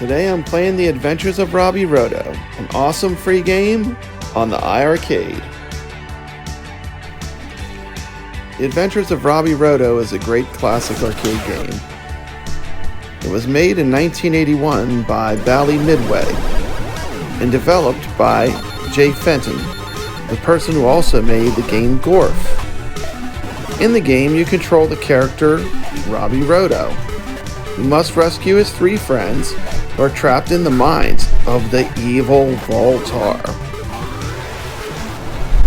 Today I'm playing the Adventures of Robby Roto, an awesome free game on the iiRcade. The Adventures of Robby Roto is a great classic arcade game. It was made in 1981 by Bally Midway and developed by Jay Fenton, the person who also made the game Gorf. In the game, you control the character Robby Roto, who must rescue his three friends who are trapped in the mines of the evil Voltar.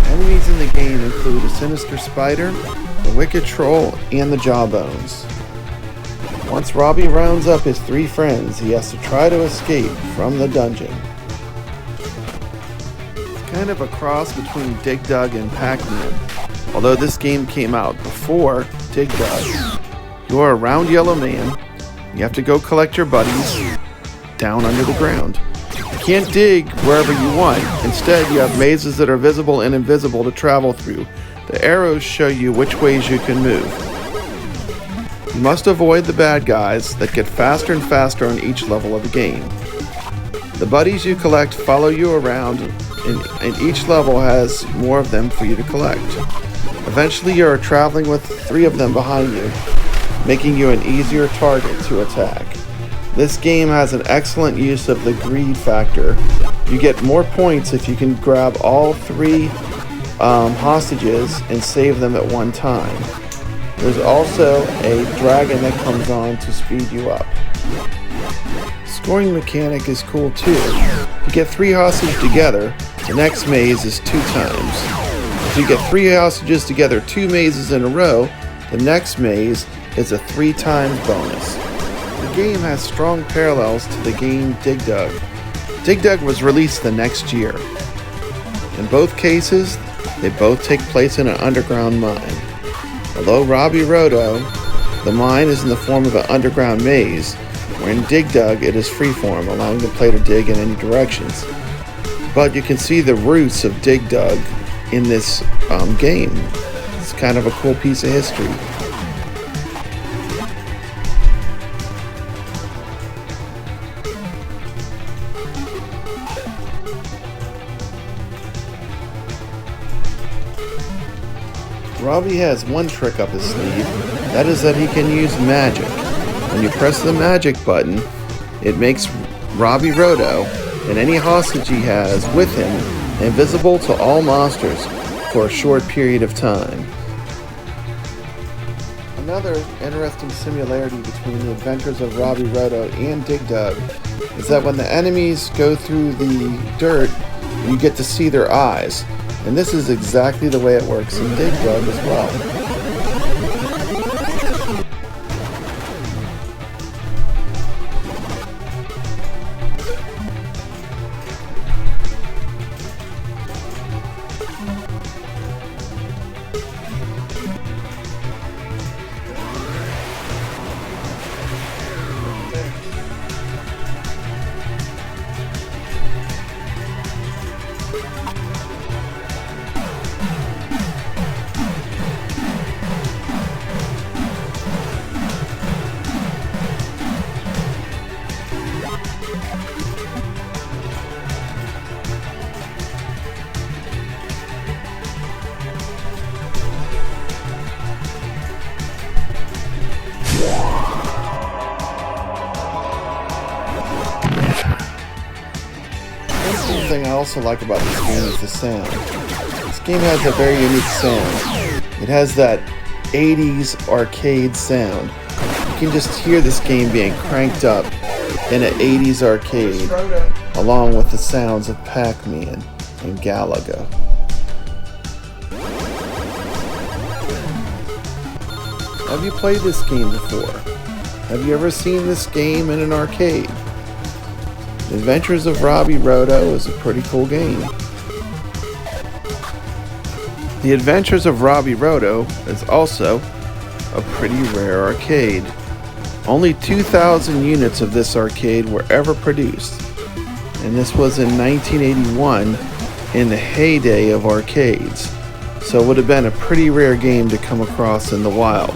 Enemies in the game include a sinister spider, the wicked troll, and the jawbones. Once Robby rounds up his three friends, he has to try to escape from the dungeon. It's kind of a cross between Dig Dug and Pac-Man, although this game came out before Dig Dug. You are a round yellow man. You have to go collect your buddies down under the ground. You can't dig wherever you want. Instead, you have mazes that are visible and invisible to travel through. The arrows show you which ways you can move. You must avoid the bad guys that get faster and faster on each level of the game. The buddies you collect follow you around, and each level has more of them for you to collect. Eventually, you are traveling with three of them behind you, making you an easier target to attack. This game has an excellent use of the greed factor. You get more points if you can grab all three hostages and save them at one time. There's also a dragon that comes on to speed you up. Scoring mechanic is cool too. If you get three hostages together, the next maze is 2 times. If you get 3 hostages together 2 mazes in a row, the next maze is a 3 times bonus. The game has strong parallels to the game Dig Dug. Dig Dug was released the next year. In both cases, they both take place in an underground mine. Although Robby Roto, the mine is in the form of an underground maze, where in Dig Dug it is freeform, allowing the player to dig in any directions. But you can see the roots of Dig Dug in this game. It's kind of a cool piece of history. Robby has one trick up his sleeve, that is that he can use magic. When you press the magic button, it makes Robby Roto and any hostage he has with him invisible to all monsters for a short period of time. Another interesting similarity between the Adventures of Robby Roto and Dig Dug is that when the enemies go through the dirt, you get to see their eyes. And this is exactly the way it works in Dig Dug as well. One thing I also like about this game is the sound. This game has a very unique sound. It has that 80s arcade sound. You can just hear this game being cranked up in an 80s arcade, along with the sounds of Pac-Man and Galaga. Have you played this game before? Have you ever seen this game in an arcade? The Adventures of Robby Roto is a pretty cool game. The Adventures of Robby Roto is also a pretty rare arcade. Only 2,000 units of this arcade were ever produced, and this was in 1981 in the heyday of arcades, so it would have been a pretty rare game to come across in the wild.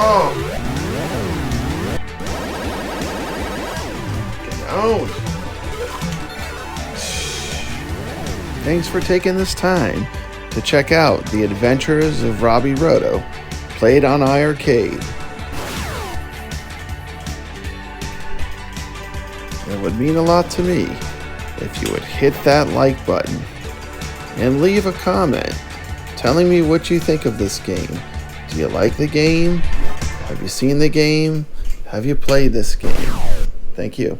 Oh! Get out! Thanks for taking this time to check out The Adventures of Robby Roto, played on iiRcade. It would mean a lot to me if you would hit that like button and leave a comment telling me what you think of this game. Do you like the game? Have you seen the game? Have you played this game? Thank you.